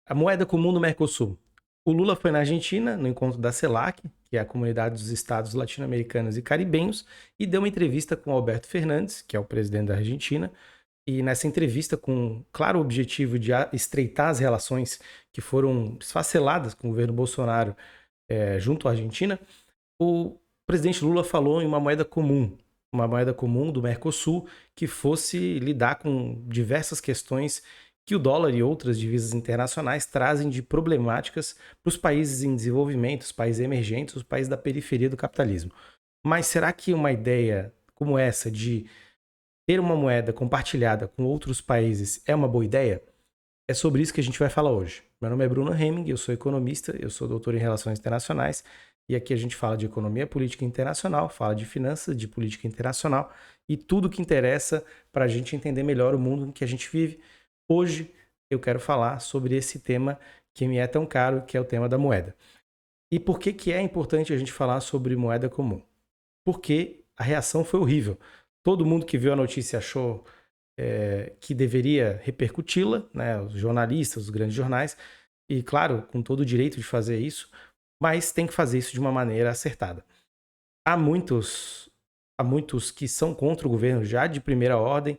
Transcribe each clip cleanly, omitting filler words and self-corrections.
A moeda comum do Mercosul. O Lula foi na Argentina, no encontro da CELAC, que é a Comunidade dos Estados Latino-Americanos e Caribenhos, e deu uma entrevista com Alberto Fernandes, que é o presidente da Argentina. E nessa entrevista, com claro objetivo de estreitar as relações que foram esfaceladas com o governo Bolsonaro junto à Argentina, o presidente Lula falou em uma moeda comum do Mercosul que fosse lidar com diversas questões que o dólar e outras divisas internacionais trazem de problemáticas para os países em desenvolvimento, os países emergentes, os países da periferia do capitalismo. Mas será que uma ideia como essa de ter uma moeda compartilhada com outros países é uma boa ideia? É sobre isso que a gente vai falar hoje. Meu nome é Bruno Hemming, eu sou economista, eu sou doutor em Relações Internacionais e aqui a gente fala de economia política internacional, fala de finanças, de política internacional e tudo que interessa para a gente entender melhor o mundo em que a gente vive. Hoje eu quero falar sobre esse tema que me é tão caro, que é o tema da moeda. E por que que é importante a gente falar sobre moeda comum? Porque a reação foi horrível. Todo mundo que viu a notícia achou que deveria repercuti-la, né, os jornalistas, os grandes jornais, e claro, com todo o direito de fazer isso, mas tem que fazer isso de uma maneira acertada. Há muitos, há muitos que são contra o governo já de primeira ordem,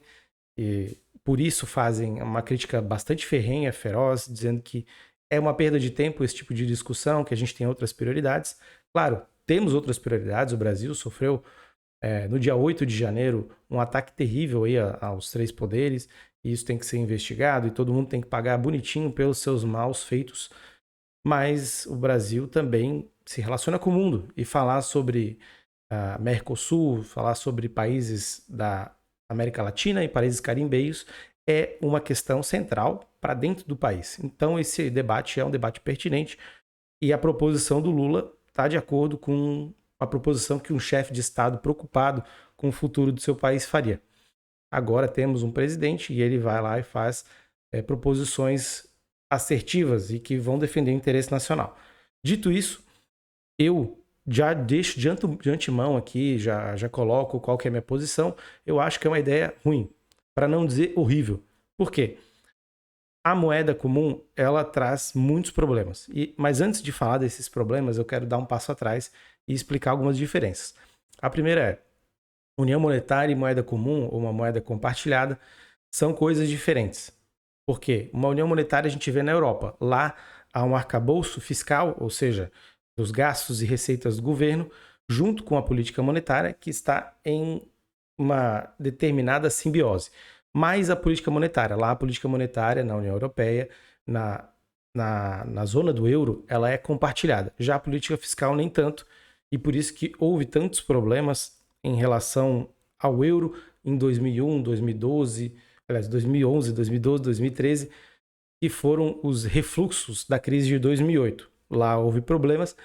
e por isso fazem uma crítica bastante ferrenha, feroz, dizendo que é uma perda de tempo esse tipo de discussão, que a gente tem outras prioridades. Claro, temos outras prioridades, o Brasil sofreu no dia 8 de janeiro, um ataque terrível aí aos três poderes, e isso tem que ser investigado, e todo mundo tem que pagar bonitinho pelos seus maus feitos, mas o Brasil também se relaciona com o mundo, e falar sobre Mercosul, falar sobre países da América Latina e países caribenhos é uma questão central para dentro do país. Então esse debate é um debate pertinente, e a proposição do Lula está de acordo com a proposição que um chefe de Estado preocupado com o futuro do seu país faria. Agora temos um presidente e ele vai lá e faz proposições assertivas e que vão defender o interesse nacional. Dito isso, eu já deixo de antemão aqui, já coloco qual que é a minha posição. Eu acho que é uma ideia ruim, para não dizer horrível. Por quê? A moeda comum, ela traz muitos problemas. Mas antes de falar desses problemas, eu quero dar um passo atrás e explicar algumas diferenças. A primeira é, união monetária e moeda comum, ou uma moeda compartilhada, são coisas diferentes. Por quê? Uma união monetária a gente vê na Europa. Lá há um arcabouço fiscal, ou seja, dos gastos e receitas do governo, junto com a política monetária, que está em uma determinada simbiose. Mais a política monetária. Lá a política monetária na União Europeia, na zona do euro, ela é compartilhada. Já a política fiscal nem tanto, e por isso que houve tantos problemas em relação ao euro em 2001, 2012, aliás, 2011, 2012, 2013, que foram os refluxos da crise de 2008. Lá houve problemas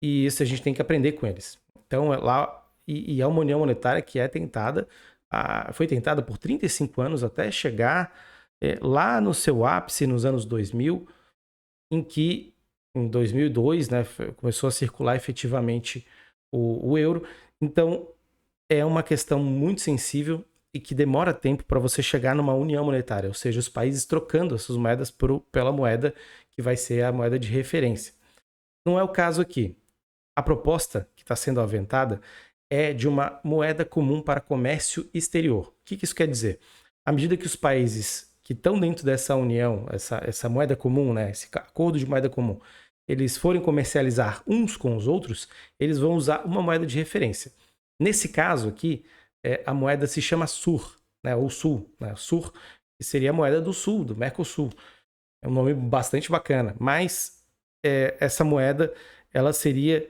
e isso a gente tem que aprender com eles. Então, lá e é uma união monetária que é tentada, foi tentada por 35 anos até chegar lá no seu ápice nos anos 2000, em que em 2002, né, começou a circular efetivamente o euro. Então, é uma questão muito sensível e que demora tempo para você chegar numa união monetária, ou seja, os países trocando as suas moedas pela moeda que vai ser a moeda de referência. Não é o caso aqui. A proposta que está sendo aventada é de uma moeda comum para comércio exterior. O que isso quer dizer? À medida que os países que estão dentro dessa união, essa moeda comum, né, esse acordo de moeda comum, eles forem comercializar uns com os outros, eles vão usar uma moeda de referência. Nesse caso aqui, a moeda se chama SUR, né, ou SUL, né, SUR, que seria a moeda do Sul, do Mercosul. É um nome bastante bacana, mas essa moeda ela seria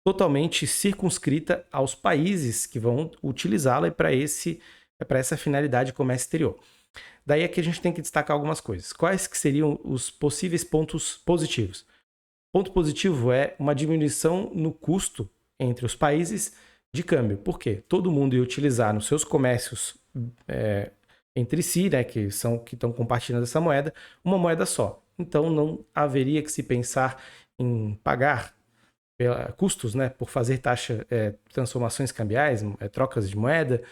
totalmente circunscrita aos países que vão utilizá-la para essa finalidade de comércio exterior. Daí é que a gente tem que destacar algumas coisas. Quais que seriam os possíveis pontos positivos? Ponto positivo é uma diminuição no custo entre os países de câmbio. Por quê? Todo mundo ia utilizar nos seus comércios entre si, né, que estão compartilhando essa moeda, uma moeda só. Então não haveria que se pensar em pagar custos, né, por fazer transformações cambiais, trocas de moeda,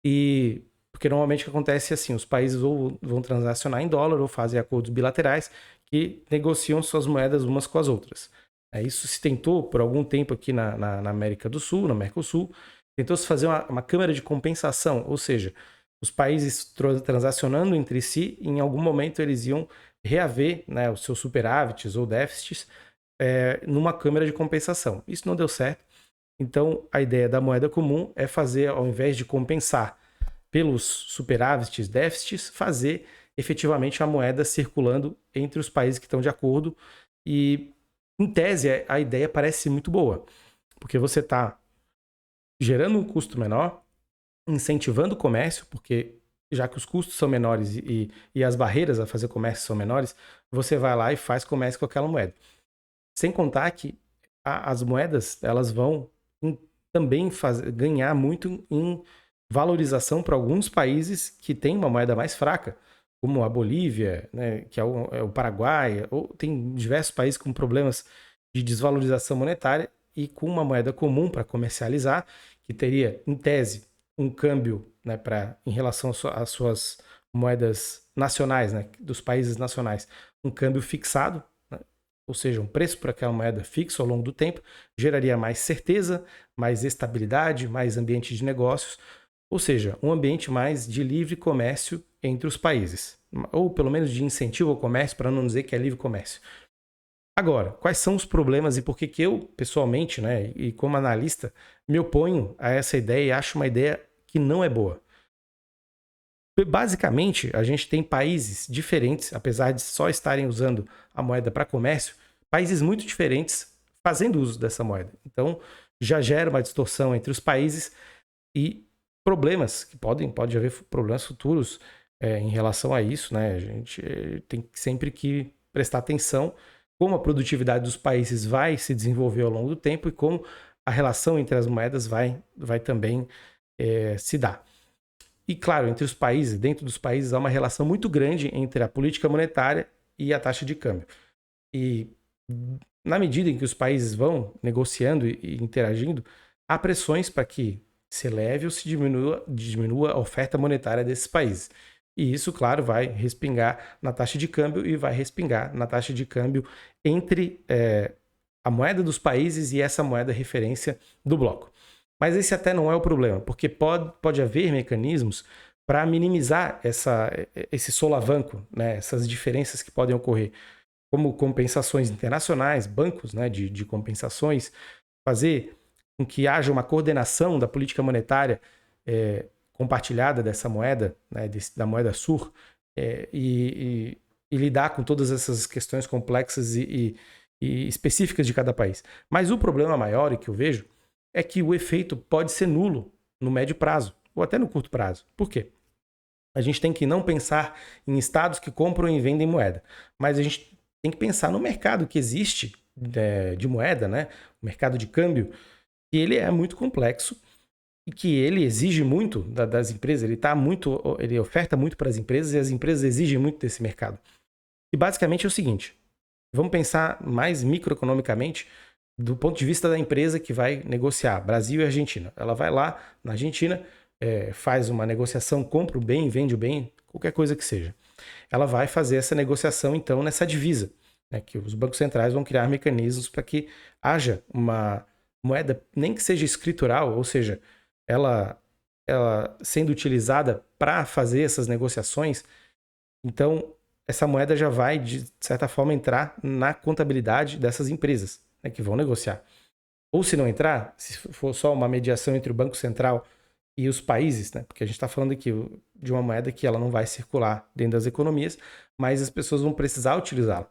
e Porque normalmente o que acontece é assim, os países ou vão transacionar em dólar ou fazem acordos bilaterais que negociam suas moedas umas com as outras. Isso se tentou por algum tempo aqui na América do Sul, no Mercosul, tentou-se fazer uma câmara de compensação, ou seja, os países transacionando entre si, em algum momento eles iam reaver, né, os seus superávites ou déficits numa câmara de compensação. Isso não deu certo. Então, a ideia da moeda comum é fazer, ao invés de compensar pelos superávites, déficits, fazer efetivamente a moeda circulando entre os países que estão de acordo. E, em tese, a ideia parece muito boa, porque você está gerando um custo menor, incentivando o comércio, porque já que os custos são menores e as barreiras a fazer comércio são menores, você vai lá e faz comércio com aquela moeda. Sem contar que as moedas elas vão também ganhar muito em valorização para alguns países que têm uma moeda mais fraca, como a Bolívia, né, que é o Paraguai, ou tem diversos países com problemas de desvalorização monetária e com uma moeda comum para comercializar, que teria, em tese, um câmbio, né, em relação às suas moedas nacionais, né, dos países nacionais, um câmbio fixado, ou seja, um preço por aquela moeda fixo ao longo do tempo, geraria mais certeza, mais estabilidade, mais ambiente de negócios, ou seja, um ambiente mais de livre comércio entre os países, ou pelo menos de incentivo ao comércio, para não dizer que é livre comércio. Agora, quais são os problemas e por que eu, pessoalmente, né, e como analista, me oponho a essa ideia e acho uma ideia que não é boa? Basicamente, a gente tem países diferentes, apesar de só estarem usando a moeda para comércio, países muito diferentes fazendo uso dessa moeda. Então, já gera uma distorção entre os países e problemas, que pode haver problemas futuros em relação a isso, né? A gente tem sempre que prestar atenção como a produtividade dos países vai se desenvolver ao longo do tempo e como a relação entre as moedas vai também se dar. E, claro, entre os países, dentro dos países, há uma relação muito grande entre a política monetária e a taxa de câmbio. E, na medida em que os países vão negociando e interagindo, há pressões para que se eleve ou se diminua a oferta monetária desses países. E isso, claro, vai respingar na taxa de câmbio e vai respingar na taxa de câmbio entre a moeda dos países e essa moeda referência do bloco. Mas esse até não é o problema, porque pode haver mecanismos para minimizar esse solavanco, né, essas diferenças que podem ocorrer, como compensações internacionais, bancos, né, de compensações, fazer com que haja uma coordenação da política monetária compartilhada dessa moeda, né, da moeda SUR, e lidar com todas essas questões complexas e específicas de cada país. Mas o problema maior, e que eu vejo, é que o efeito pode ser nulo no médio prazo, ou até no curto prazo. Por quê? A gente tem que não pensar em estados que compram e vendem moeda, mas a gente tem que pensar no mercado que existe de moeda, né? O mercado de câmbio, que ele é muito complexo e que ele exige muito das empresas, ele oferta muito para as empresas e as empresas exigem muito desse mercado. E basicamente é o seguinte, vamos pensar mais microeconomicamente do ponto de vista da empresa que vai negociar, Brasil e Argentina. Ela vai lá na Argentina, faz uma negociação, compra o bem, vende o bem, qualquer coisa que seja. Ela vai fazer essa negociação, então, nessa divisa, né, que os bancos centrais vão criar mecanismos para que haja uma moeda, nem que seja escritural, ou seja, ela sendo utilizada para fazer essas negociações, então essa moeda já vai, de certa forma, entrar na contabilidade dessas empresas, né, que vão negociar. Ou se não entrar, se for só uma mediação entre o Banco Central e os países, né, porque a gente está falando aqui de uma moeda que ela não vai circular dentro das economias, mas as pessoas vão precisar utilizá-la.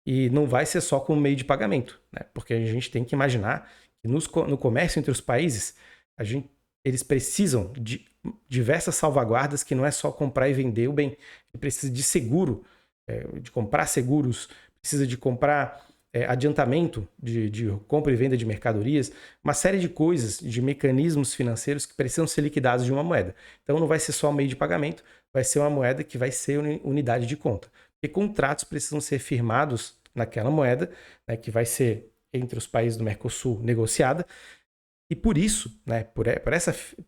E não vai ser só como meio de pagamento, né, porque a gente tem que imaginar que no comércio entre os países, eles precisam de diversas salvaguardas que não é só comprar e vender o bem. Ele precisa de seguro, de comprar seguros, precisa de comprar adiantamento de compra e venda de mercadorias, uma série de coisas, de mecanismos financeiros que precisam ser liquidados de uma moeda. Então não vai ser só meio de pagamento, vai ser uma moeda que vai ser unidade de conta. E contratos precisam ser firmados naquela moeda, né, que vai ser entre os países do Mercosul negociada. E por isso, né, por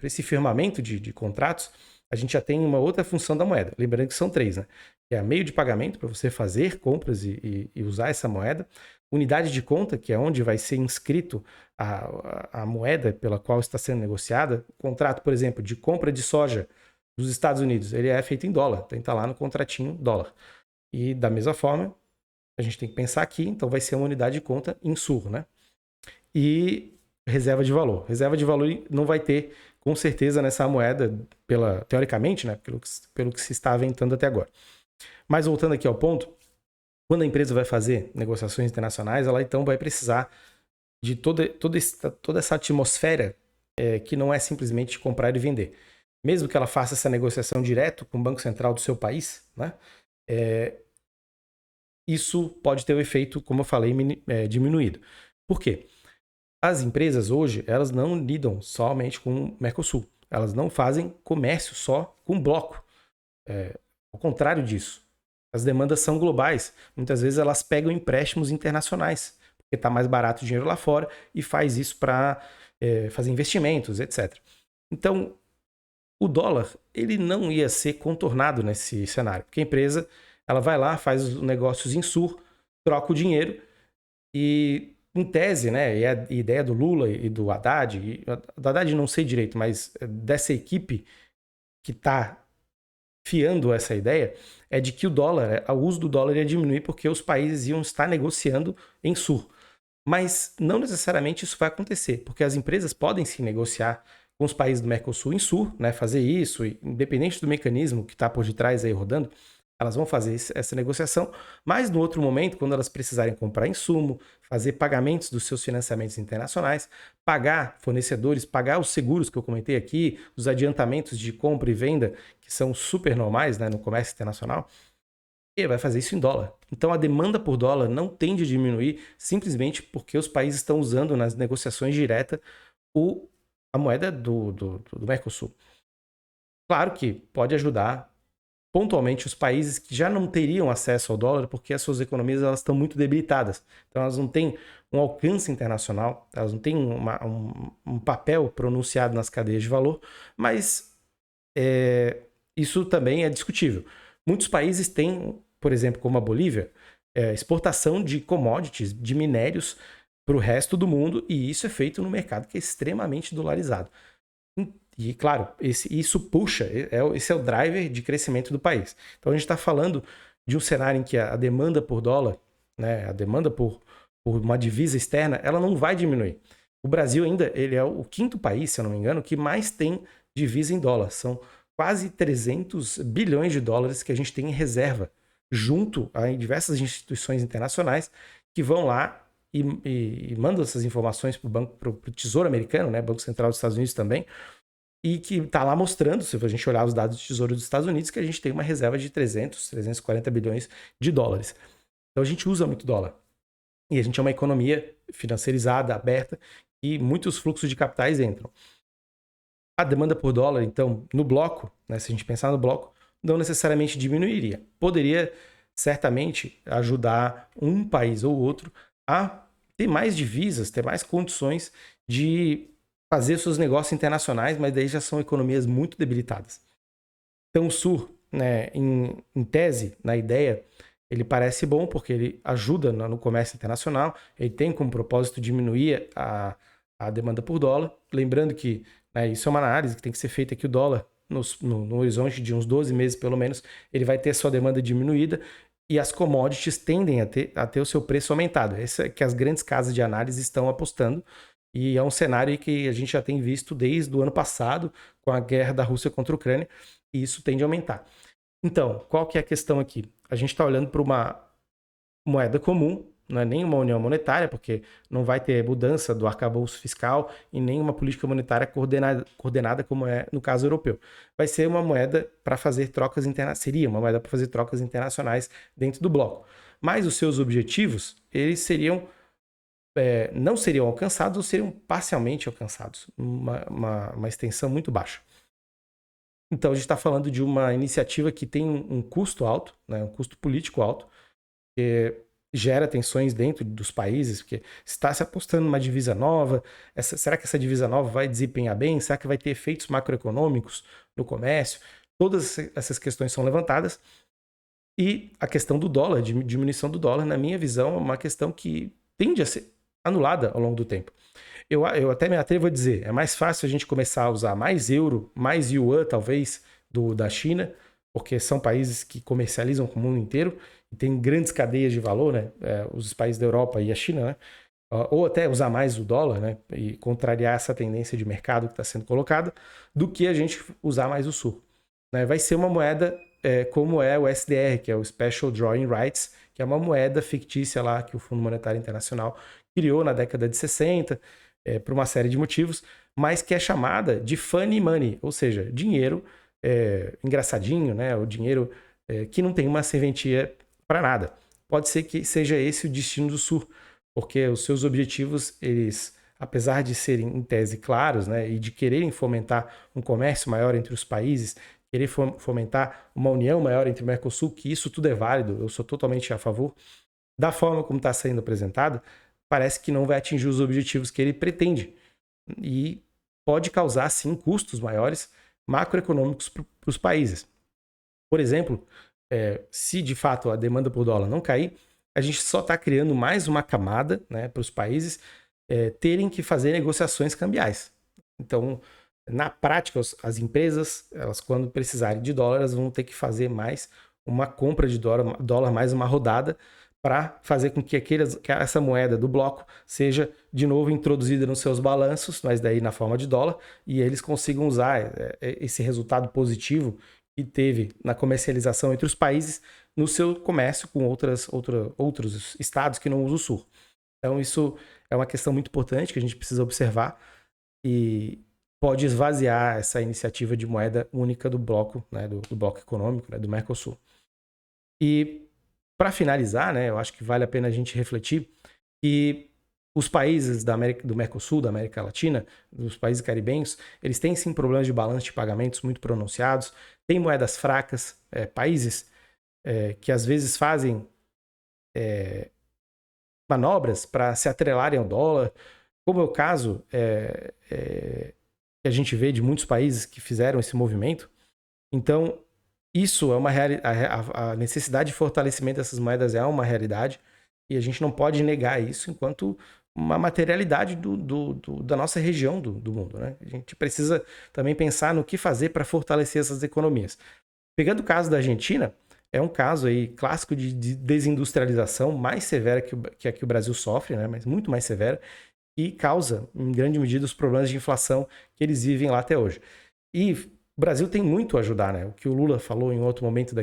esse firmamento de contratos, a gente já tem uma outra função da moeda. Lembrando que são 3, né? Que é meio de pagamento para você fazer compras e usar essa moeda. Unidade de conta, que é onde vai ser inscrito a moeda pela qual está sendo negociada. O contrato, por exemplo, de compra de soja dos Estados Unidos, ele é feito em dólar. Tem que estar lá no contratinho dólar. E da mesma forma, a gente tem que pensar aqui, então vai ser uma unidade de conta em SUR, né? E reserva de valor. Reserva de valor não vai ter, com certeza, nessa moeda, teoricamente, né? Pelo que se está aventando até agora. Mas voltando aqui ao ponto, quando a empresa vai fazer negociações internacionais, ela então vai precisar de toda essa atmosfera que não é simplesmente comprar e vender. Mesmo que ela faça essa negociação direto com o Banco Central do seu país, né? Isso pode ter o efeito, como eu falei, diminuído. Por quê? As empresas hoje, elas não lidam somente com o Mercosul. Elas não fazem comércio só com o bloco. Ao contrário disso. As demandas são globais. Muitas vezes elas pegam empréstimos internacionais, porque está mais barato o dinheiro lá fora e faz isso para fazer investimentos, etc. Então, o dólar ele não ia ser contornado nesse cenário, porque a empresa ela vai lá, faz os negócios em SUR, troca o dinheiro e, em tese, né, e a ideia do Lula e do Haddad, do Haddad não sei direito, mas dessa equipe que está fiando essa ideia, é de que o uso do dólar ia diminuir porque os países iam estar negociando em SUR. Mas não necessariamente isso vai acontecer, porque as empresas podem se negociar com os países do Mercosul em SUR, né, fazer isso, independente do mecanismo que está por detrás aí rodando, elas vão fazer essa negociação, mas no outro momento, quando elas precisarem comprar insumo, fazer pagamentos dos seus financiamentos internacionais, pagar fornecedores, pagar os seguros que eu comentei aqui, os adiantamentos de compra e venda, que são super normais, né, no comércio internacional, e vai fazer isso em dólar. Então a demanda por dólar não tende a diminuir simplesmente porque os países estão usando nas negociações diretas a moeda do Mercosul. Claro que pode ajudar pontualmente os países que já não teriam acesso ao dólar porque as suas economias elas estão muito debilitadas. Então elas não têm um alcance internacional, elas não têm um papel pronunciado nas cadeias de valor, mas isso também é discutível. Muitos países têm, por exemplo, como a Bolívia, exportação de commodities, de minérios para o resto do mundo, e isso é feito no mercado que é extremamente dolarizado. E, claro, isso puxa, esse é o driver de crescimento do país. Então, a gente está falando de um cenário em que a demanda por dólar, né, a demanda por uma divisa externa, ela não vai diminuir. O Brasil ainda ele é o 5º país, se eu não me engano, que mais tem divisa em dólar. São quase 300 bilhões de dólares que a gente tem em reserva, junto a diversas instituições internacionais que vão lá e mandam essas informações para o Tesouro Americano, né, Banco Central dos Estados Unidos também, e que está lá mostrando, se a gente olhar os dados do Tesouro dos Estados Unidos, que a gente tem uma reserva de 340 bilhões de dólares. Então a gente usa muito dólar. E a gente é uma economia financiarizada, aberta, e muitos fluxos de capitais entram. A demanda por dólar, então, no bloco, né, se a gente pensar no bloco, não necessariamente diminuiria. Poderia, certamente, ajudar um país ou outro a ter mais divisas, ter mais condições de fazer seus negócios internacionais, mas daí já são economias muito debilitadas. Então o SUR, né, em tese, na ideia, ele parece bom porque ele ajuda no comércio internacional, ele tem como propósito diminuir a demanda por dólar. Lembrando que isso é uma análise que tem que ser feita que o dólar, no horizonte de uns 12 meses pelo menos, ele vai ter sua demanda diminuída e as commodities tendem a ter o seu preço aumentado. Esse é que as grandes casas de análise estão apostando. E é um cenário que a gente já tem visto desde o ano passado, com a guerra da Rússia contra a Ucrânia, e isso tende a aumentar. Então, qual que é a questão aqui? A gente está olhando para uma moeda comum, não é nem uma união monetária, porque não vai ter mudança do arcabouço fiscal e nem uma política monetária coordenada como é no caso europeu. Vai ser uma moeda para fazer trocas internacionais, seria uma moeda para fazer trocas internacionais dentro do bloco. Mas os seus objetivos, eles não seriam alcançados ou seriam parcialmente alcançados, uma extensão muito baixa. Então, a gente está falando de uma iniciativa que tem um custo alto, né, um custo político alto. gera tensões dentro dos países, porque está se apostando numa divisa nova, será que essa divisa nova vai desempenhar bem? Será que vai ter efeitos macroeconômicos no comércio? Todas essas questões são levantadas. E a questão do dólar, de diminuição do dólar, na minha visão, é uma questão que tende a ser anulada ao longo do tempo. Eu até me atrevo a dizer, é mais fácil a gente começar a usar mais euro, mais yuan, talvez, da China, porque são países que comercializam com o mundo inteiro e tem grandes cadeias de valor, né? Os países da Europa e a China, né? Ou até usar mais o dólar, né? E contrariar essa tendência de mercado que está sendo colocada, do que a gente usar mais o SUR. Né? Vai ser uma moeda como é o SDR, que é o Special Drawing Rights, que é uma moeda fictícia lá que o Fundo Monetário Internacional criou na década de 60, por uma série de motivos, mas que é chamada de funny money, ou seja, dinheiro engraçadinho, né? O dinheiro que não tem uma serventia para nada. Pode ser que seja esse o destino do SUR, porque os seus objetivos, eles, apesar de serem em tese claros, né, e de quererem fomentar um comércio maior entre os países, querer fomentar uma união maior entre o Mercosul, que isso tudo é válido, eu sou totalmente a favor, da forma como está sendo apresentado, parece que não vai atingir os objetivos que ele pretende. E pode causar, sim, custos maiores macroeconômicos para os países. Por exemplo, se de fato a demanda por dólar não cair, a gente só está criando mais uma camada, né, para os países terem que fazer negociações cambiais. Então, na prática, as empresas, elas quando precisarem de dólar, elas vão ter que fazer mais uma compra de dólar mais uma rodada, para fazer com que essa moeda do bloco seja de novo introduzida nos seus balanços, mas daí na forma de dólar, e eles consigam usar esse resultado positivo que teve na comercialização entre os países no seu comércio com outros estados que não usam o SUR. Então isso é uma questão muito importante que a gente precisa observar e pode esvaziar essa iniciativa de moeda única do bloco, né, do bloco econômico, né, do Mercosul. E para finalizar, né, eu acho que vale a pena a gente refletir que os países do Mercosul, da América Latina, dos países caribenhos, eles têm sim problemas de balanço de pagamentos muito pronunciados, têm moedas fracas, países que às vezes fazem manobras para se atrelarem ao dólar, como é o caso que a gente vê de muitos países que fizeram esse movimento. Então, isso é uma a necessidade de fortalecimento dessas moedas é uma realidade e a gente não pode negar isso enquanto uma materialidade da nossa região do mundo. Né? A gente precisa também pensar no que fazer para fortalecer essas economias. Pegando o caso da Argentina, é um caso aí clássico de desindustrialização mais severa que a que o Brasil sofre, né? Mas muito mais severa, e causa, em grande medida, os problemas de inflação que eles vivem lá até hoje. E o Brasil tem muito a ajudar, né? O que o Lula falou em outro momento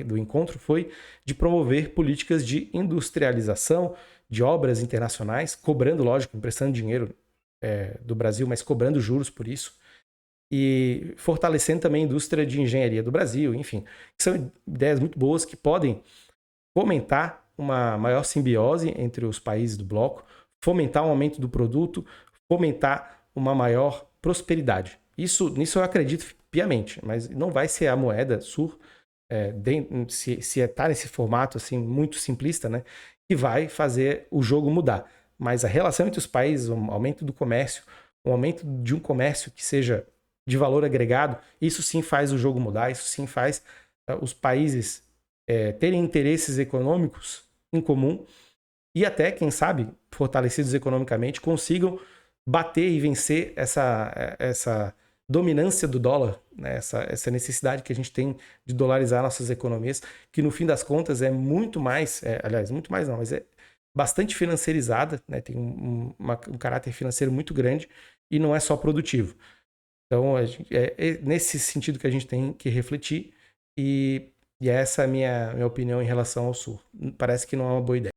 do encontro foi de promover políticas de industrialização, de obras internacionais, cobrando, lógico, emprestando dinheiro do Brasil, mas cobrando juros por isso, e fortalecendo também a indústria de engenharia do Brasil, enfim. São ideias muito boas que podem fomentar uma maior simbiose entre os países do bloco, fomentar um aumento do produto, fomentar uma maior prosperidade. Nisso eu acredito piamente, mas não vai ser a moeda SUR, se está nesse formato assim muito simplista, né, que vai fazer o jogo mudar. Mas a relação entre os países, o aumento do comércio, o aumento de um comércio que seja de valor agregado, isso sim faz o jogo mudar, isso sim faz os países terem interesses econômicos em comum e até, quem sabe, fortalecidos economicamente, consigam bater e vencer essa dominância do dólar, né? essa necessidade que a gente tem de dolarizar nossas economias, que no fim das contas é muito mais, aliás, muito mais não, mas é bastante financiarizada, né? Tem um caráter financeiro muito grande e não é só produtivo. Então, é nesse sentido que a gente tem que refletir e essa é a minha opinião em relação ao Sul. Parece que não é uma boa ideia.